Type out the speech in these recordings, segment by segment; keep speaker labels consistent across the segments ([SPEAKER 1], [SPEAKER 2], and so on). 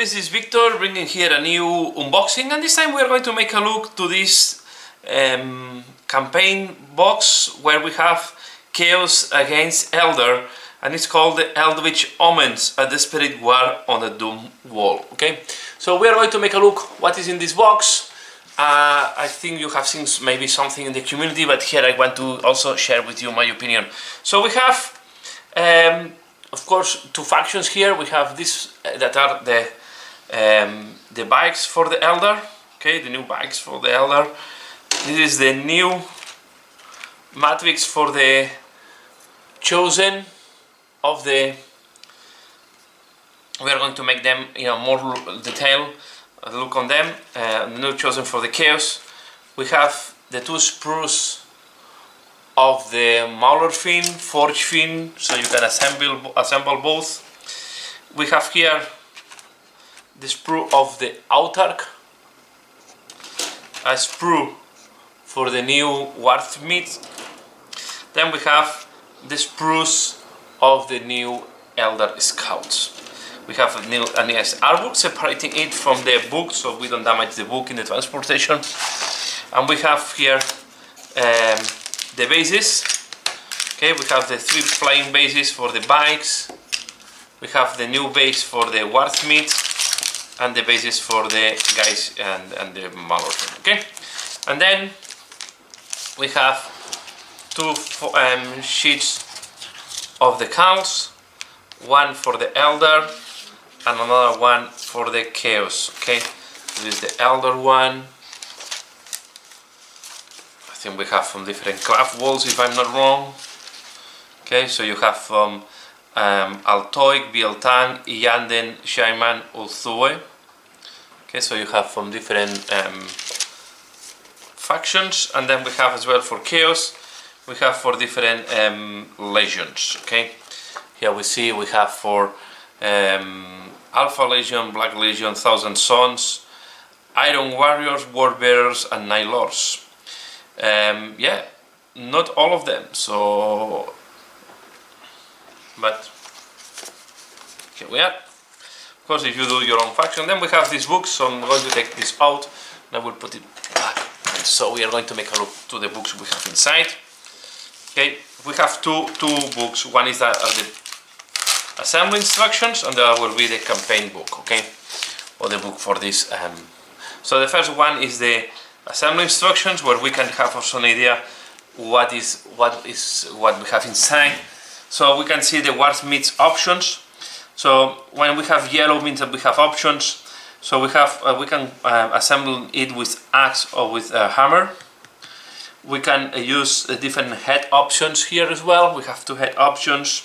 [SPEAKER 1] this is Victor bringing here a new unboxing, and this time we are going to make a look to this campaign box where we have Chaos against Elder, and it's called the Eldritch Omens, a Desperate War on the Doom Wall. Okay, so we are going to make a look what is in this box. I think you have seen maybe something in the community, but here I want to also share with you my opinion. So we have of course two factions here. We have this that are the bikes for the Elder. Okay, the new bikes for the Elder. This is the new matrix for the Chosen of the. We are going to make them in a more detail look on them. The new Chosen for the Chaos. We have the two sprues of the Mauler fin, Forge fin, so you can assemble both. We have here the sprue of the Autarch, a sprue for the new Warthmid. Then we have the sprues of the new Elder Scouts. We have a nice artbook separating it from the book, so we don't damage the book in the transportation. And we have here the bases. Okay, we have the three flying bases for the bikes. We have the new base for the Warthmid, and the bases for the guys and the Malorton. Okay, and then we have two sheets of the Cults, one for the Elder and another one for the Chaos. Okay, this is the Elder one. I think we have from different craft walls, if I'm not wrong. Okay, so you have from Altoik, Bieltan, Iyanden, Shaiman, Ulthue. Okay, so you have from different factions, and then we have as well for Chaos, we have for different legions. Okay, here we see we have for Alpha Legion, Black Legion, Thousand Sons, Iron Warriors, Warbearers, and Night Lords. Yeah, not all of them, so but here we are. Of course, if you do your own faction. Then we have this book, so I'm going to take this out and I will put it back. And so we are going to make a look to the books we have inside. Okay, we have two books. One is the assembly instructions, and the other will be the campaign book. Okay, or the book for this. So the first one is the assembly instructions, where we can have also an idea what we have inside. So we can see the Warthmid's options. So when we have yellow means that we have options. So we have we can assemble it with axe or with a hammer. We can use different head options here as well. We have two head options,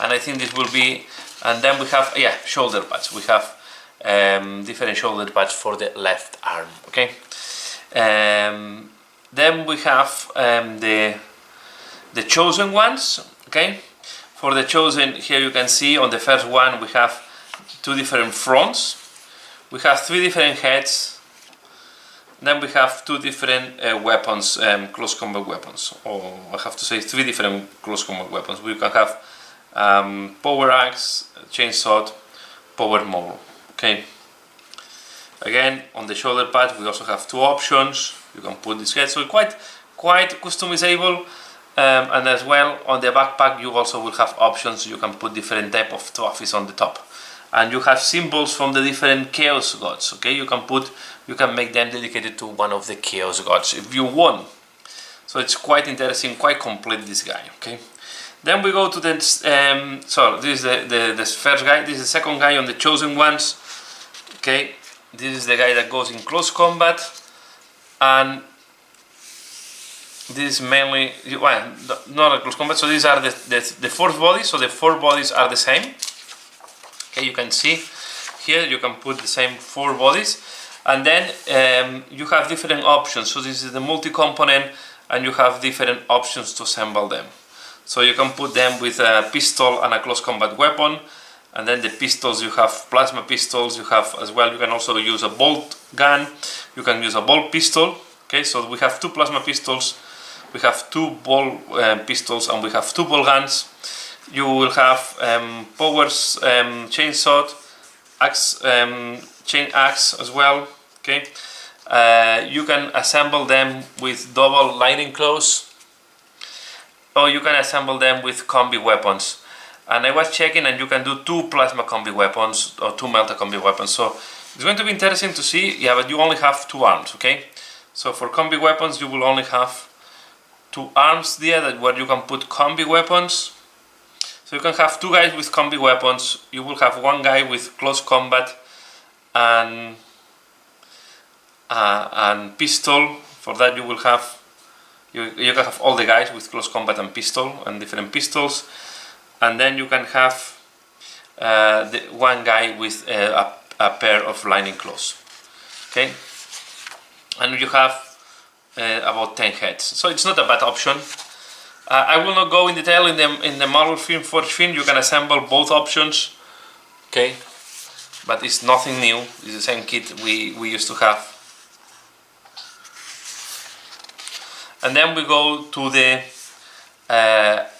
[SPEAKER 1] and I think this will be. And then we have shoulder pads. We have different shoulder pads for the left arm. Okay. Then we have the Chosen ones. Okay. For the Chosen, here you can see on the first one we have two different fronts. We have three different heads. Then we have two different weapons, close combat weapons. Or I have to say three different close combat weapons. We can have power axe, chainsaw, power maul. Okay. Again, on the shoulder pad we also have two options. You can put this head, so quite customizable. And as well on the backpack you also will have options. You can put different type of trophies on the top, and you have symbols from the different chaos gods. Okay, you can make them dedicated to one of the chaos gods if you want. So it's quite interesting, quite complete, this guy. Okay, then we go to the so this is the first guy. This is the second guy on the Chosen ones. Okay, this is the guy that goes in close combat, and this is mainly, well, not a close combat. So these are the four bodies. So the four bodies are the same. Okay, you can see here you can put the same four bodies, and then you have different options. So this is the multi-component, and you have different options to assemble them. So you can put them with a pistol and a close combat weapon, and then the pistols, you have plasma pistols. You have as well, you can also use a bolt gun. You can use a bolt pistol. Okay, so we have two plasma pistols. We have two ball pistols, and we have two ball guns. You will have powers, chainsaw, axe, chain axe as well. Okay, you can assemble them with double lightning claws, or you can assemble them with combi weapons. And I was checking, and you can do 2 plasma combi weapons or 2 melta combi weapons. So it's going to be interesting to see. Yeah, but you only have 2 arms. Okay, so for combi weapons, you will only have 2 arms there where you can put combi weapons. So you can have 2 guys with combi weapons. You will have 1 guy with close combat and pistol. For that, you will have you can have all the guys with close combat and pistol and different pistols. And then you can have the 1 guy with a pair of lightning claws. Okay, and you have about 10 heads. So it's not a bad option. I will not go in detail in the model film for Finn. You can assemble both options. Okay, but it's nothing new. It's the same kit we used to have. And then we go to the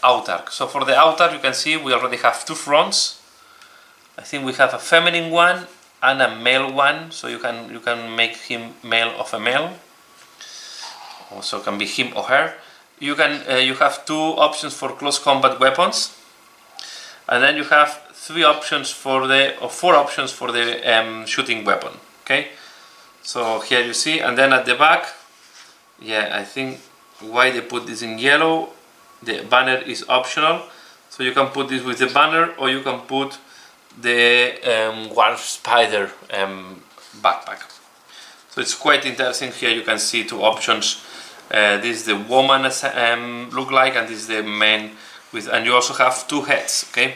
[SPEAKER 1] outer. So for the outer, you can see we already have 2 fronts. I think we have a feminine one and a male one. So you can make him male of a male. Also can be him or her. You have 2 options for close combat weapons, and then you have 4 options for the shooting weapon. Okay, so here you see, and then at the back, yeah, I think why they put this in yellow. The banner is optional, so you can put this with the banner, or you can put the War Spider backpack. So it's quite interesting. Here you can see 2 options. This is the woman look like, and this is the man with, and you also have 2 heads. Okay,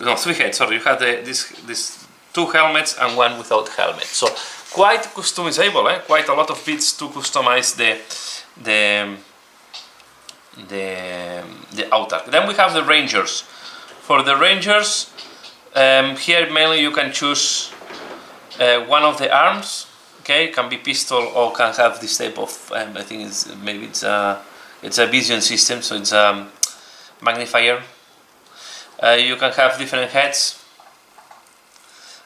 [SPEAKER 1] no, 3 heads. Sorry, you have this 2 helmets and 1 without helmet. So quite customizable. Quite a lot of bits to customize the outer. Then we have the Rangers. For the Rangers, here mainly you can choose 1 of the arms. Okay, can be pistol or can have this type of. I think it's a vision system, so it's a magnifier. You can have different heads.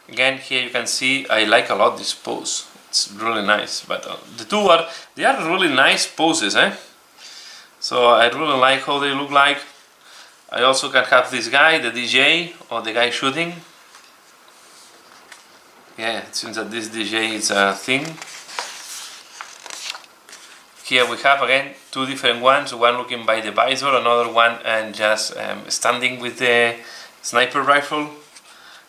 [SPEAKER 1] Again, here you can see I like a lot this pose. It's really nice. But the 2 they are really nice poses, So I really like how they look like. I also can have this guy, the DJ, or the guy shooting. Yeah, it seems that this DJ is a thing. Here we have again 2 different ones, one looking by the visor, another one and just standing with the sniper rifle.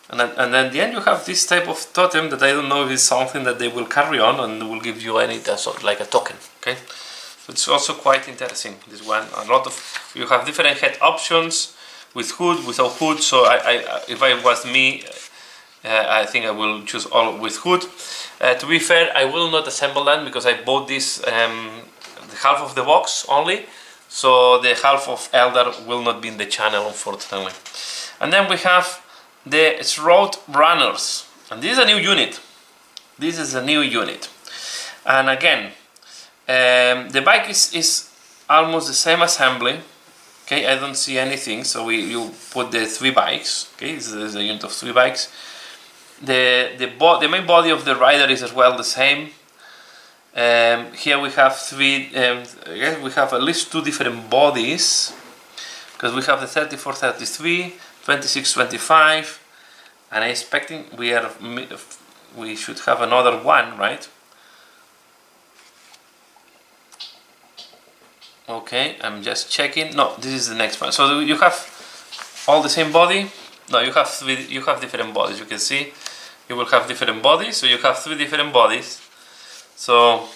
[SPEAKER 1] And then at the end you have this type of totem that I don't know if it's something that they will carry on and will give you any like a token. Okay, so it's also quite interesting. This one, you have different head options with hood, without hood. So if I was me, I think I will choose all with hood. To be fair, I will not assemble that because I bought this the half of the box only, so the half of Elder will not be in the channel, unfortunately. And then we have the Road Runners, and this is a new unit. This is a new unit, and again, the bike is almost the same assembly. Okay, I don't see anything, so you put the 3 bikes. Okay, this is a unit of 3 bikes. The main body of the rider is as well the same. Here we have 3. Again, we have at least 2 different bodies, because we have the 34-33, 26-25, and I'm expecting we should have another one, right? Okay, I'm just checking. No, this is the next one. So you have all the same body. No, you have different bodies. You can see you will have different bodies. So you have 3 different bodies. So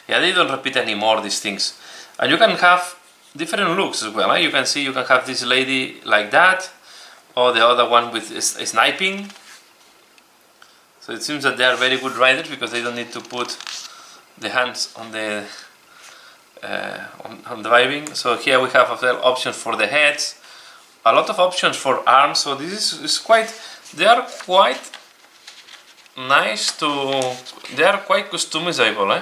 [SPEAKER 1] yeah, they don't repeat anymore these things. And you can have different looks as well. You can see you can have this lady like that, or the other one with sniping. So it seems that they are very good riders because they don't need to put the hands on the on driving. So here we have as well options for the heads, a lot of options for arms. So this is quite. They are quite nice they are quite customizable.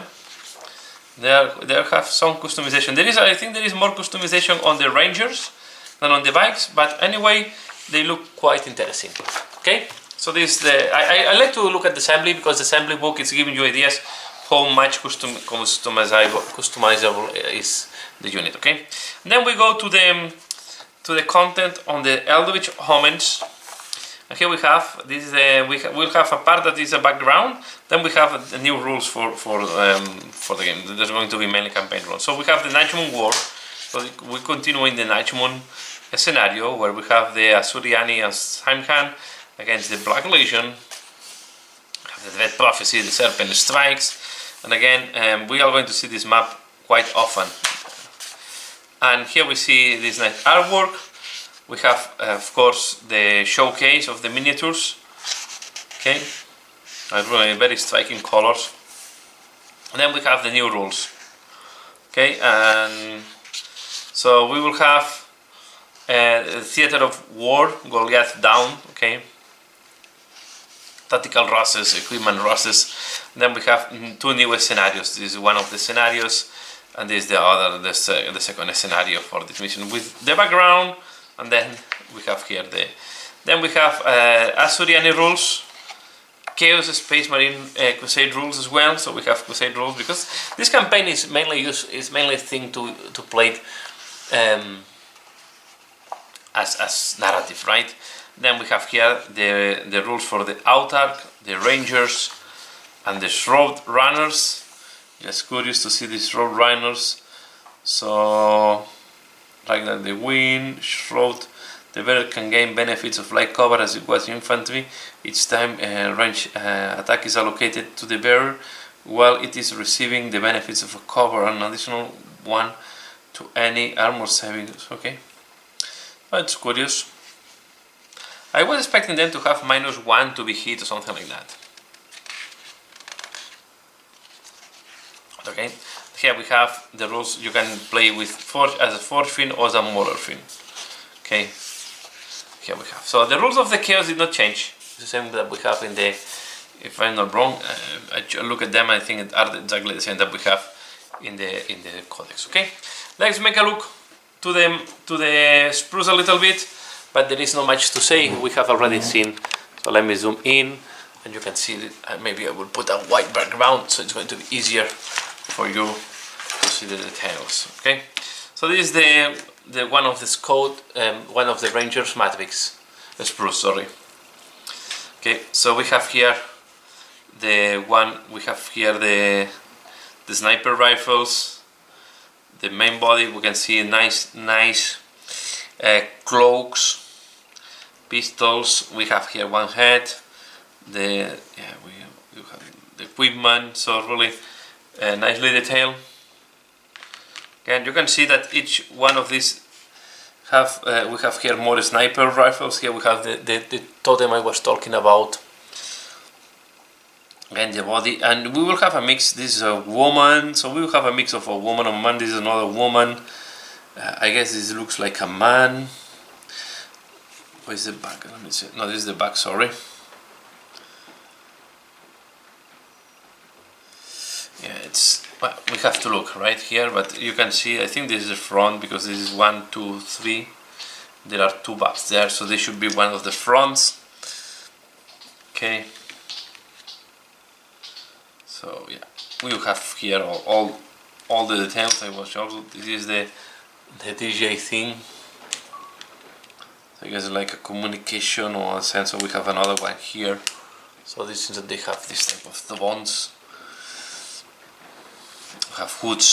[SPEAKER 1] They have some customization. I think there is more customization on the Rangers than on the bikes, but anyway, they look quite interesting. Okay, So this I like to look at the assembly, because the assembly book is giving you ideas how much customizable is the unit. Okay, and then we go to the content on the Eldritch Omens. And here we have this. We'll have a part that is a background. Then we have the new rules for the game. There's going to be mainly campaign rules. So we have the Night Moon War. So we continue in the Night Moon scenario, where we have the Asuriani and Samhan against the Black Legion. The Dread Prophecy, the Serpent Strikes, and again we are going to see this map quite often. And here we see this nice artwork. We have of course the showcase of the miniatures. Okay, really very striking colors. And then we have the new rules. Okay, and so we will have Theater of War, Goliath down. Okay, tactical rosters, equipment rosters. Then we have two new scenarios. This is one of the scenarios, and this is the other, the second scenario for this mission with the background. And then we have here then we have Asuriani rules, Chaos Space Marine Crusade rules as well. So we have Crusade rules because this campaign is mainly thing to play as narrative, right? Then we have here the rules for the Autarch, the Rangers, and the Shroud Runners. Just curious to see these Shroud Runners. So, like that, the Wind, Shroud, the bearer can gain benefits of light cover as it was infantry. Each time range attack is allocated to the bearer, while it is receiving the benefits of a cover, an additional one to any armor savings. Okay, that's curious. I was expecting them to have -1 to be hit or something like that. Okay, here we have the rules. You can play with as a Forge Fiend or as a Mortar Fiend. Okay, here we have. So the rules of the Chaos did not change. It's the same that we have in the. If I'm not wrong, I look at them. I think it are exactly the same that we have in the Codex. Okay, let's make a look to the sprues a little bit. But there is not much to say, we have already seen. So let me zoom in, and you can see that maybe I will put a white background, so it's going to be easier for you to see the details. Okay, so this is the one of the Scout, one of the Rangers Matrix spruce. Sorry. Okay, so we have here the sniper rifles, the main body. We can see nice cloaks. Pistols. We have here one head. We have the equipment. So really nicely detailed. And you can see that each one of these have. We have here more sniper rifles. Here we have the totem I was talking about. And the body. And we will have a mix. This is a woman. So we will have a mix of a woman and man. This is another woman. I guess this looks like a man. Where is the back? Let me see. No, this is the back, sorry. Yeah, it's. Well, we have to look right here, but you can see, I think this is the front because this is 1, 2, 3. There are 2 backs there, so this should be one of the fronts. Okay. So, yeah, we have here all the details I was showing. This is the DJ thing. I guess like a communication or a sensor. We have another one here. So this is that they have this type of the bonds. We have hoods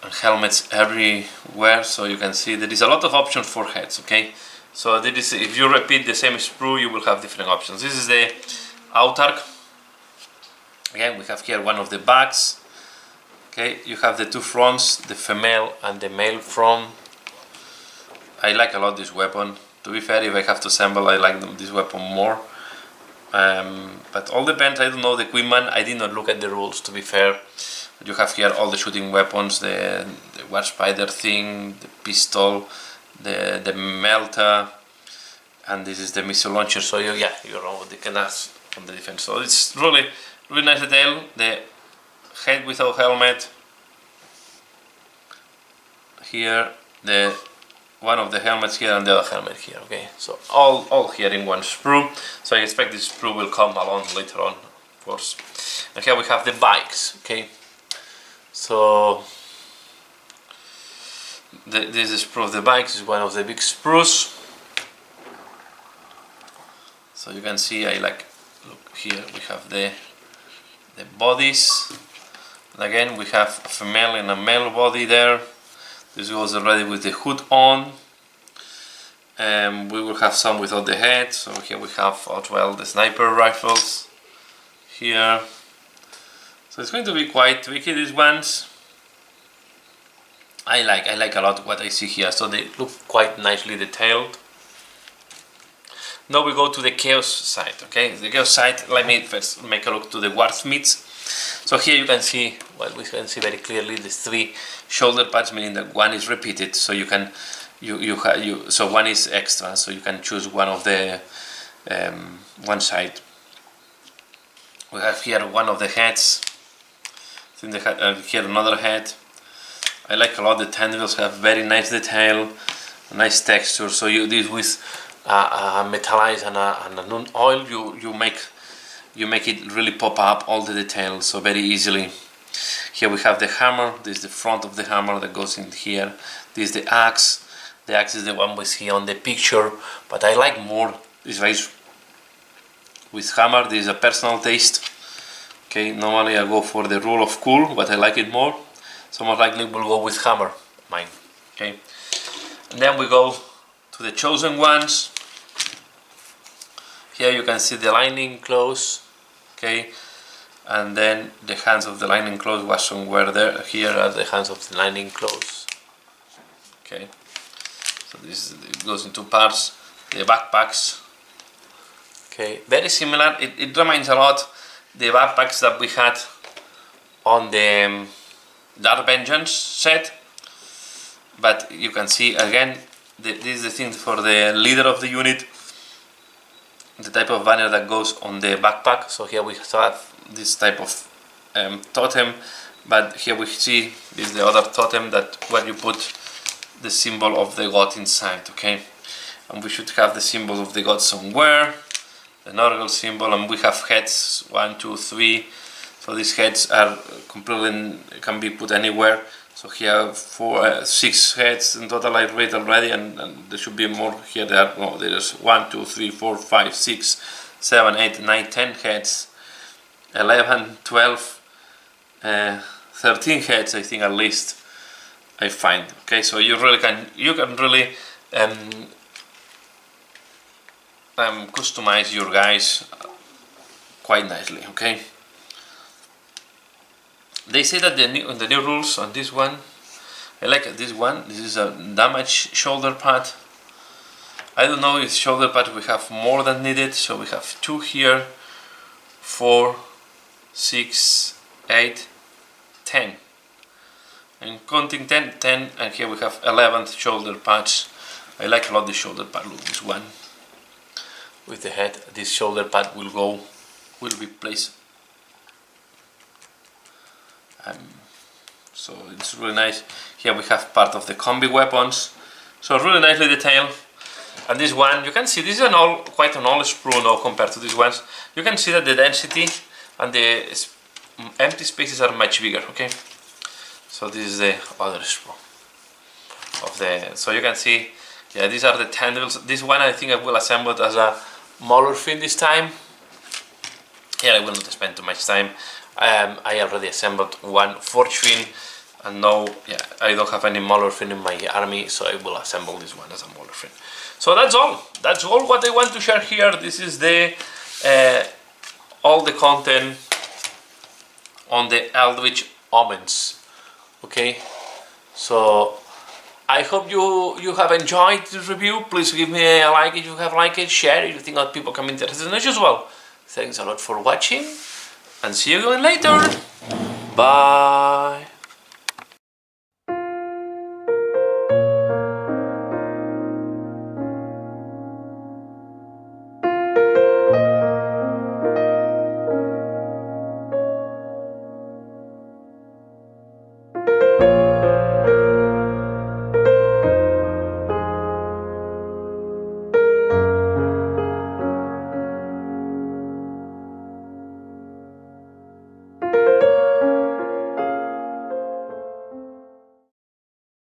[SPEAKER 1] and helmets everywhere, so you can see there is a lot of options for heads. Okay, so there is, if you repeat the same sprue, you will have different options. This is the Autarch. Again, we have here one of the backs. Okay, you have the 2 fronts, the female and the male front. I like a lot this weapon. To be fair, if I have to assemble, I like this weapon more. But all depends. I don't know the equipment. I did not look at the rules, to be fair. You have here all the shooting weapons, the war spider thing, the pistol, the melter, and this is the missile launcher. So you know what they can ask from the defense. So it's really nice detail. The head without helmet. Here the one of the helmets here and the other helmet here. Okay, so all here in one sprue. So I expect this sprue will come along later on, of course. And here we have the bikes. Okay, so this is sprue of the bikes. Is one of the big sprues. So you can see, look here, we have the bodies. And again, we have a female and a male body there. This goes already with the hood on. We will have some without the head. So here we have as well the sniper rifles here. So it's going to be quite tricky, these ones. I like a lot what I see here. So they look quite nicely detailed. Now we go to the chaos side. Okay, the chaos side. Let me first make a look to the Warthmeats. So here you can see, well, we can see very clearly the 3 shoulder pads, meaning that one is repeated. So you can, so one is extra. So you can choose one of the one side. We have here one of the heads. Here another head. I like a lot. The tendrils have very nice detail, nice texture. So this with metallized and an oil, you make it really pop up all the details so very easily. Here we have the hammer. This is the front of the hammer that goes in here. This is the axe. The axe is the one we see on the picture, but I like more this race with hammer. This is a personal taste. Okay, normally I go for the rule of cool, but I like it more. So more likely we'll go with hammer, mine. Okay, and then we go to the chosen ones. Here you can see the lightning claws, okay, and then the hands of the lightning claws was somewhere there. Here are the hands of the lightning claws. Okay, so it goes in 2 parts. The backpacks, okay, very similar. It reminds a lot the backpacks that we had on the Dark Vengeance set, but you can see again this is the thing for the leader of the unit, the type of banner that goes on the backpack. So here we have this type of totem, but here we see this is the other totem that where you put the symbol of the god inside. Okay, and we should have the symbol of the god somewhere, the Norgal symbol, and we have heads 1, 2, 3. So these heads are completely can be put anywhere. So here 6 heads in total I read already, and there should be more here. There's 1, 2, 3, 4, 5, 6, 7, 8, 9, 10 heads, 11, 12, 13 heads I think at least I find. Okay, so you can really customize your guys quite nicely. Okay. They say that the new rules on this one, I like this one. This is a damage shoulder pad. I don't know if shoulder pad we have more than needed. So we have 2 here, 4, 6, 8, 10. And counting 10, and here we have 11 shoulder pads. I like a lot the shoulder pad. Look, this one with the head. This shoulder pad will be placed. So it's really nice. Here we have part of the combi weapons, so really nicely detailed. And this one, you can see this is quite an old sprue now compared to these ones. You can see that the density and the empty spaces are much bigger. Okay, so this is the other sprue of the. So you can see, yeah, these are the tendrils. This one I think I will assemble it as a Mauler fin this time. Here I will not spend too much time. I already assembled one Forge fin, and now I don't have any Mauler fin in my army, so I will assemble this one as a Mauler fin. So that's all what I want to share here. This is the all the content on the Eldritch Omens. Okay, so I hope you have enjoyed this review. Please give me a like if you have liked it, share if you think that people can be interested in it as well. Thanks a lot for watching, and see you again later. Bye.